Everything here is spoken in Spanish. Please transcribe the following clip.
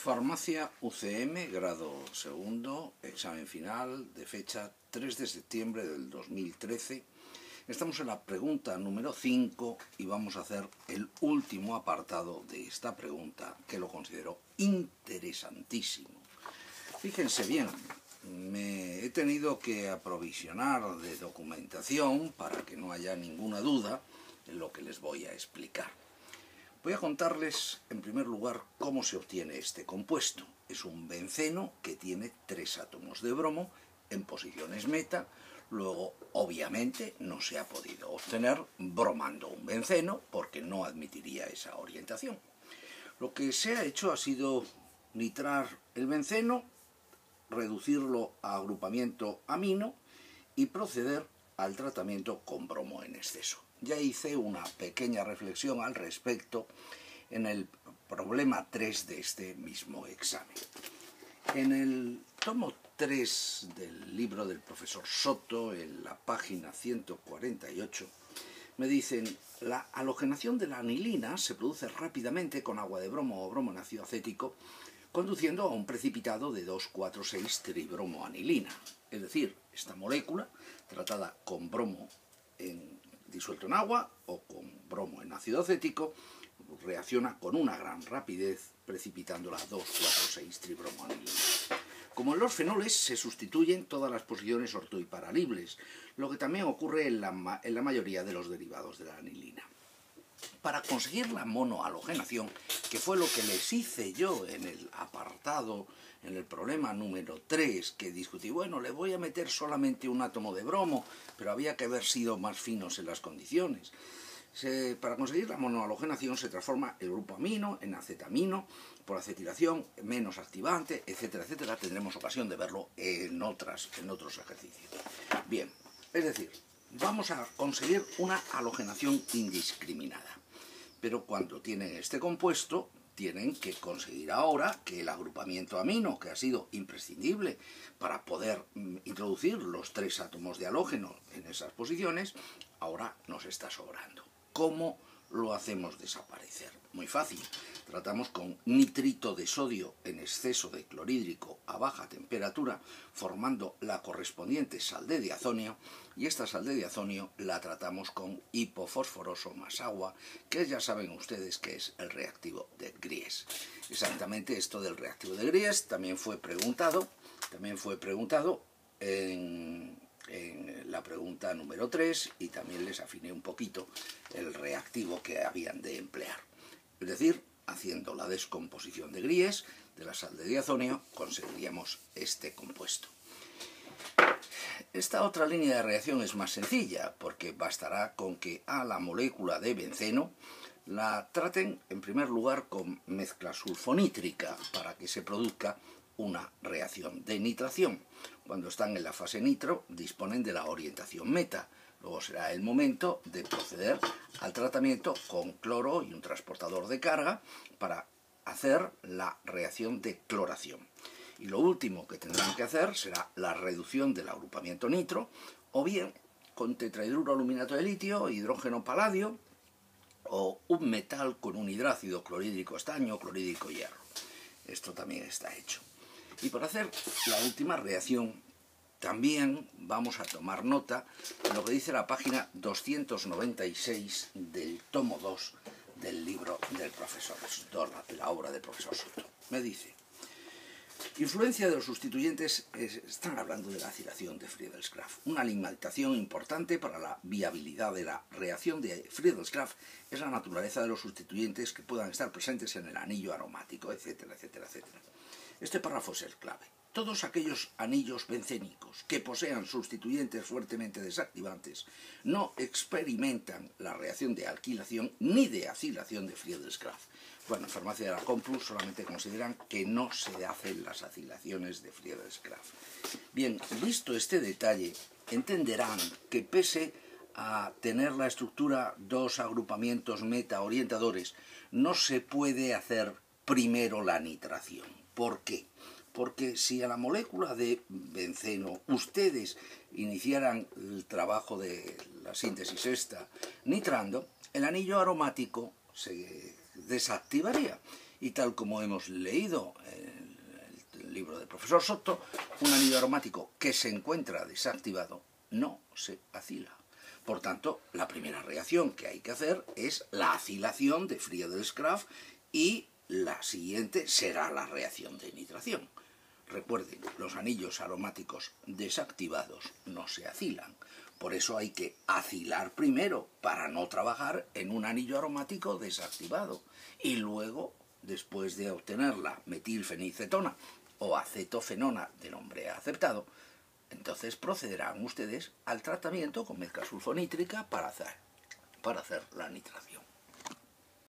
Farmacia UCM, grado segundo, examen final de fecha 3 de septiembre del 2013. Estamos en la pregunta número 5 y vamos a hacer el último apartado de esta pregunta, que lo considero interesantísimo. Fíjense bien, me he tenido que aprovisionar de documentación para que no haya ninguna duda en lo que les voy a explicar. Voy a contarles, en primer lugar, cómo se obtiene este compuesto. Es un benceno que tiene 3 átomos de bromo en posiciones meta. Luego, obviamente, no se ha podido obtener bromando un benceno porque no admitiría esa orientación. Lo que se ha hecho ha sido nitrar el benceno, reducirlo a agrupamiento amino y proceder al tratamiento con bromo en exceso. Ya hice una pequeña reflexión al respecto en el problema 3 de este mismo examen. En el tomo 3 del libro del profesor Soto, en la página 148, me dicen: la halogenación de la anilina se produce rápidamente con agua de bromo o bromo en ácido acético, conduciendo a un precipitado de 2,4,6-tribromoanilina. Es decir, esta molécula, tratada con bromo disuelto en agua o con bromo en ácido acético, reacciona con una gran rapidez precipitándola a 2,4,6-tribromoanilina. Como en los fenoles, se sustituyen todas las posiciones orto y paralibles, lo que también ocurre en la mayoría de los derivados de la anilina. Para conseguir la monohalogenación, que fue lo que les hice yo en el apartado, en el problema número 3, que discutí, bueno, le voy a meter solamente un átomo de bromo, pero había que haber sido más finos en las condiciones. Para conseguir la monohalogenación se transforma el grupo amino en acetamino por acetilación, menos activante, etcétera, etcétera. Tendremos ocasión de verlo en otros ejercicios. Bien, es decir, vamos a conseguir una halogenación indiscriminada. Pero cuando tienen este compuesto, tienen que conseguir ahora que el agrupamiento amino, que ha sido imprescindible para poder introducir los 3 átomos de halógeno en esas posiciones, ahora nos está sobrando. ¿Cómo lo hacemos desaparecer? Muy fácil. Tratamos con nitrito de sodio en exceso de clorhídrico a baja temperatura, formando la correspondiente sal de diazonio, y esta sal de diazonio la tratamos con hipofosforoso más agua, que ya saben ustedes que es el reactivo de Gries. Exactamente esto del reactivo de Gries también fue preguntado en la pregunta número 3, y también les afiné un poquito el reactivo que habían de emplear. Es decir, haciendo la descomposición de Gries de la sal de diazonio, conseguiríamos este compuesto. Esta otra línea de reacción es más sencilla, porque bastará con que a la molécula de benceno la traten en primer lugar con mezcla sulfonítrica para que se produzca una reacción de nitración. Cuando están en la fase nitro, disponen de la orientación meta. Luego será el momento de proceder al tratamiento con cloro y un transportador de carga para hacer la reacción de cloración. Y lo último que tendrán que hacer será la reducción del agrupamiento nitro, o bien con tetrahidruro aluminato de litio, hidrógeno paladio, o un metal con un hidrácido clorhídrico estaño, clorhídrico hierro. Esto también está hecho. Y para hacer la última reacción, también vamos a tomar nota de lo que dice la página 296 del tomo 2 del libro del profesor Soto, la obra del profesor Soto. Me dice: influencia de los sustituyentes, están hablando de la acilación de Friedelsgraf. Una alimentación importante para la viabilidad de la reacción de Friedelsgraf es la naturaleza de los sustituyentes que puedan estar presentes en el anillo aromático, etcétera, etcétera, etcétera. Este párrafo es el clave. Todos aquellos anillos bencénicos que posean sustituyentes fuertemente desactivantes no experimentan la reacción de alquilación ni de acilación de Friedelsgraf. Bueno, en Farmacia de la Complutense solamente consideran que no se hacen las acilaciones de Friedelsgraf. Bien, visto este detalle, entenderán que pese a tener la estructura 2 agrupamientos meta orientadores, no se puede hacer primero la nitración. ¿Por qué? Porque si a la molécula de benceno ustedes iniciaran el trabajo de la síntesis esta nitrando, el anillo aromático se desactivaría Y tal como hemos leído en el libro del profesor Soto, un anillo aromático que se encuentra desactivado no se acila. Por tanto, la primera reacción que hay que hacer es la acilación de Friedel-Crafts y la siguiente será la reacción de nitración. Recuerden, los anillos aromáticos desactivados no se acilan. Por eso hay que acilar primero para no trabajar en un anillo aromático desactivado. Y luego, después de obtener la metilfenicetona o acetofenona de nombre aceptado, entonces procederán ustedes al tratamiento con mezcla sulfonítrica para hacer la nitración.